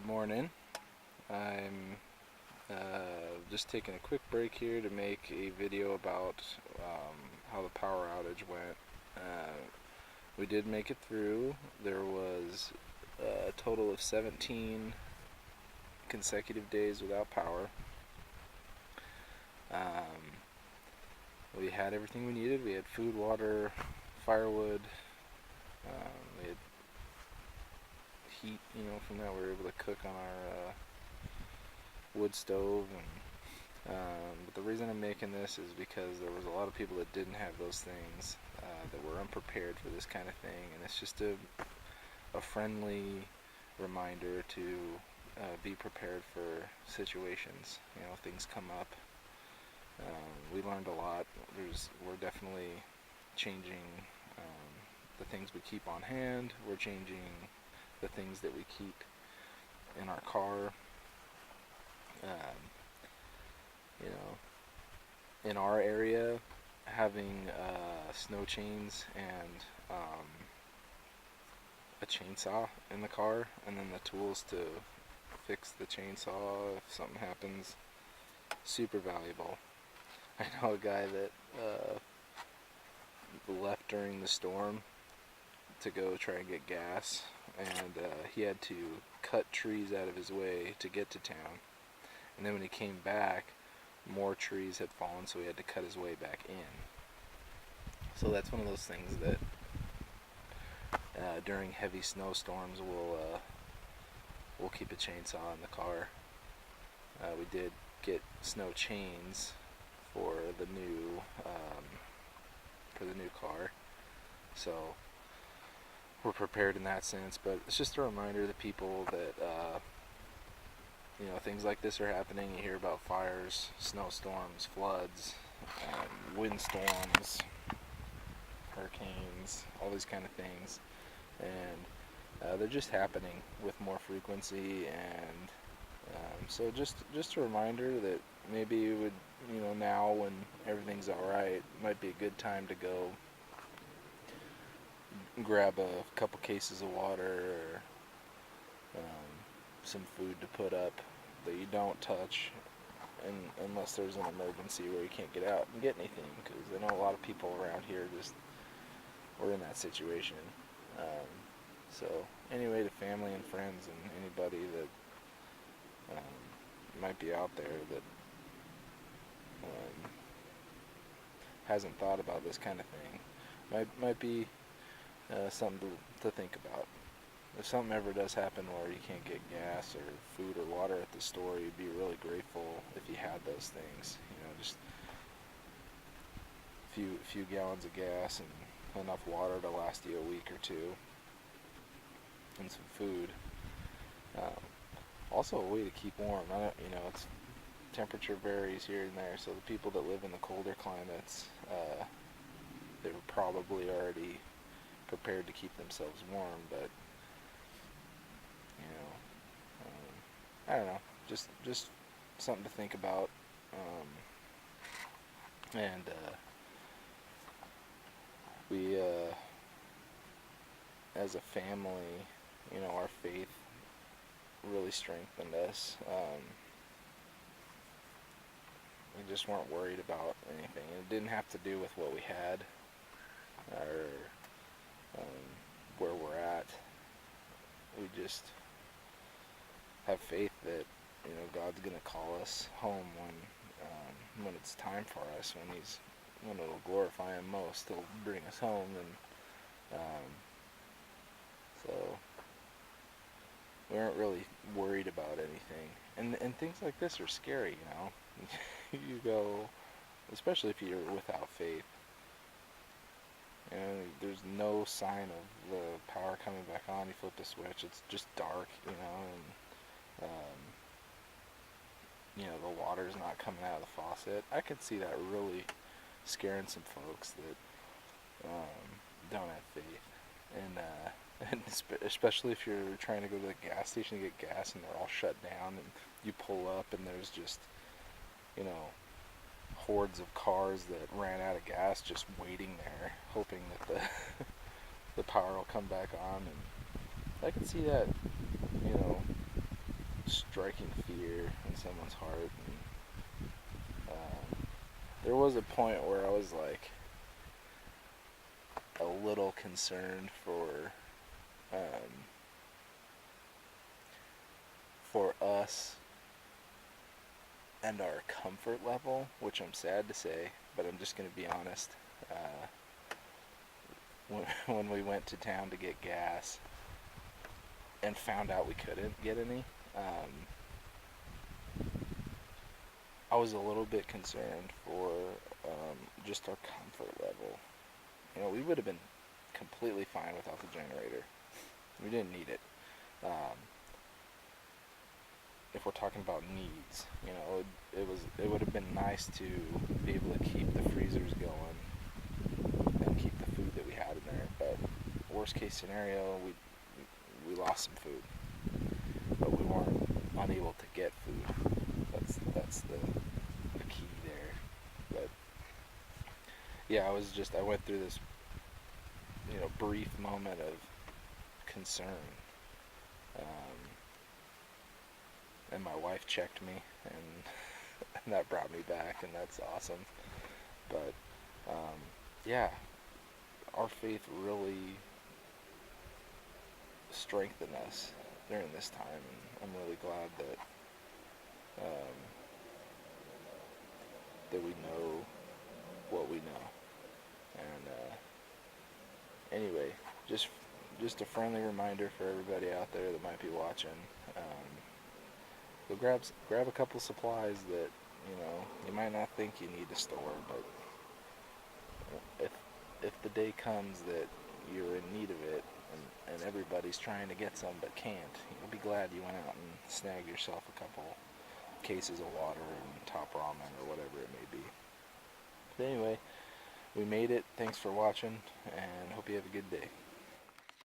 morning. I'm just taking a quick break here to make a video about how the power outage went. We did make it through. There was a total of 17 consecutive days without power. We had everything we needed. We had food, water, firewood. We had heat, from that we were able to cook on our wood stove. But the reason I'm making this is because there was a lot of people that didn't have those things, that were unprepared for this kind of thing, and it's just a friendly reminder to be prepared for situations. Things come up. We learned a lot. We're definitely changing the things we keep on hand. We're changing the things that we keep in our car. In our area, having snow chains and a chainsaw in the car, and then the tools to fix the chainsaw if something happens, super valuable. I know a guy that left during the storm to go try and get gas, and he had to cut trees out of his way to get to town, and then when he came back, more trees had fallen, so he had to cut his way back in. So that's one of those things that during heavy snowstorms we'll keep a chainsaw in the car. We did get snow chains for the new car, so we're prepared in that sense. But it's just a reminder to people that things like this are happening. You hear about fires, snowstorms, floods, windstorms, hurricanes, all these kind of things, and they're just happening with more frequency. And so just a reminder that maybe it would, now when everything's alright, might be a good time to go grab a couple cases of water, or some food to put up that you don't touch, unless there's an emergency where you can't get out and get anything, because I know a lot of people around here we're in that situation. So anyway, to family and friends and anybody that might be out there that hasn't thought about this kind of thing, might be something to think about. If something ever does happen where you can't get gas or food or water at the store, you'd be really grateful if you had those things. Just a few gallons of gas and enough water to last you a week or two, and some food. Also, a way to keep warm. It's temperature varies here and there, so the people that live in the colder climates, they're probably already prepared to keep themselves warm, but I don't know, just something to think about. And we, as a family, our faith really strengthened us. We just weren't worried about anything. It didn't have to do with what we had or where we're at. We just have faith that God's gonna call us home when it's time for us, when it'll glorify Him most. He'll bring us home, and so we aren't really worried about anything. And things like this are scary, You go, especially if you're without faith. There's no sign of the power coming back on. You flip the switch, it's just dark, and the water's not coming out of the faucet. I could see that really scaring some folks that don't have faith, and especially if you're trying to go to the gas station to get gas and they're all shut down, and you pull up and there's just hordes of cars that ran out of gas just waiting there, hoping that the power will come back on. And I can see that, striking fear in someone's heart. And there was a point where I was like a little concerned for us and our comfort level, which I'm sad to say, but I'm just going to be honest. When we went to town to get gas and found out we couldn't get any, I was a little bit concerned for just our comfort level. You know, we would have been completely fine without the generator. We didn't need it. If we're talking about needs, you know, it would have been nice to be able to keep the freezers going and keep the food that we had in there. But worst case scenario, we lost some food, but we weren't unable to get food. That's the key there. But yeah, I went through this, you know, brief moment of concern. And my wife checked me, and, and that brought me back, and that's awesome. But yeah, our faith really strengthened us during this time, and I'm really glad that we know what we know. And anyway, just a friendly reminder for everybody out there that might be watching. Go grab a couple supplies that, you know, you might not think you need to store, but if the day comes that you're in need of it, and everybody's trying to get some but can't, you'll be glad you went out and snagged yourself a couple cases of water and top ramen or whatever it may be. But anyway, we made it. Thanks for watching, and hope you have a good day.